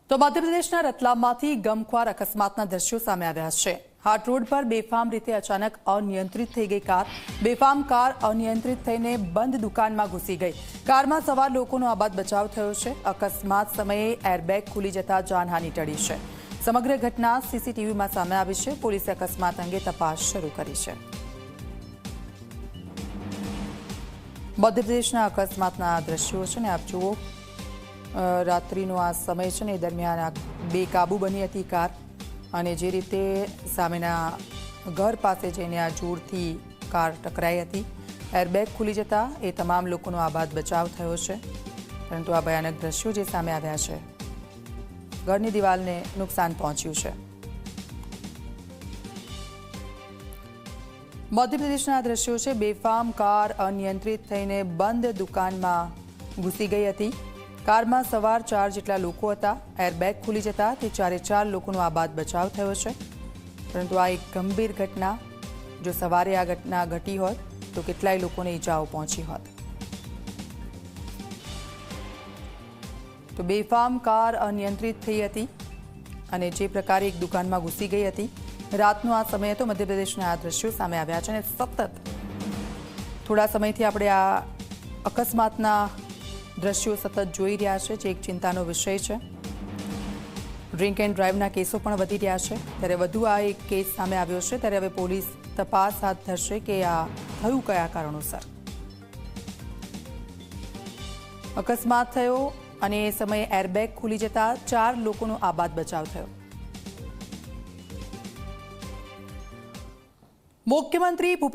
તો મધ્યપ્રદેશના રતલામમાંથી ગમખ્વાર અકસ્માતના દ્રશ્યો સામે આવ્યા છે। હાટ રોડ પર બેફામ રીતે અચાનક અનિયંત્રિત થઈ ગઈ કાર। બેફામ કાર અનિયંત્રિત થઈને બંધ દુકાનમાં ઘૂસી ગઈ। કારમાં સવાર લોકોનો આબાદ બચાવ થયો છે। અકસ્માત સમયે એરબેગ ખુલી જતા જાનહાનિ ટળી છે। સમગ્ર ઘટના સીસીટીવીમાં સામે આવી છે। પોલીસે અકસ્માત અંગે તપાસ શરૂ કરી છે। મધ્યપ્રદેશના અકસ્માતના દ્રશ્યો છે ને આપ જુઓ। રાત્રિનો આ સમય છે ને દરમિયાન આ બેકાબુ બની હતી કાર અને જે રીતે સામેના ઘર પાસે જઈને આ જોરથી કાર ટકરાઈ હતી। એરબેગ ખુલી જતા એ તમામ લોકોનો આબાદ બચાવ થયો છે, પરંતુ આ ભયાનક દ્રશ્યો જે સામે આવ્યા છે, ઘરની દિવાલને નુકસાન પહોંચ્યું છે। મધ્યપ્રદેશના દ્રશ્યો છે। બેફામ કાર અનિયંત્રિત થઈને બંધ દુકાનમાં ઘૂસી ગઈ હતી। કારમાં સવાર 4 જેટલા લોકો હતા। એરબેગ ખુલી જતા તે 4 લોકોનો આબાદ બચાવ થયો છે, પરંતુ આ એક ગંભીર ઘટના જો સવારે આ ઘટના ઘટી હોત તો કેટલાય લોકોને ઈજાઓ પહોંચી હોત। તો બેફામ કાર અનિયંત્રિત થઈ હતી અને જે પ્રકારે એક દુકાનમાં ઘૂસી ગઈ હતી। રાતનો આ સમય હતો। મધ્યપ્રદેશના આ દ્રશ્યો સામે આવ્યા છે અને સતત થોડા સમયથી આપણે આ અકસ્માતના દ્રશ્યો સતત જોઈ રહ્યા છે, જે એક ચિંતાનો વિષય છે। ડ્રિંક એન્ડ ડ્રાઈવના કેસો પણ વધી રહ્યા છે, ત્યારે વધુ આ એક કેસ સામે આવ્યો છે। ત્યારે હવે પોલીસ તપાસ હાથ ધરશે કે આ થયું કયા કારણોસર। અકસ્માત થયો અને એ સમયે એરબેગ ખુલી જતા 4 લોકોનો આબાદ બચાવ થયો। મુખ્યમંત્રી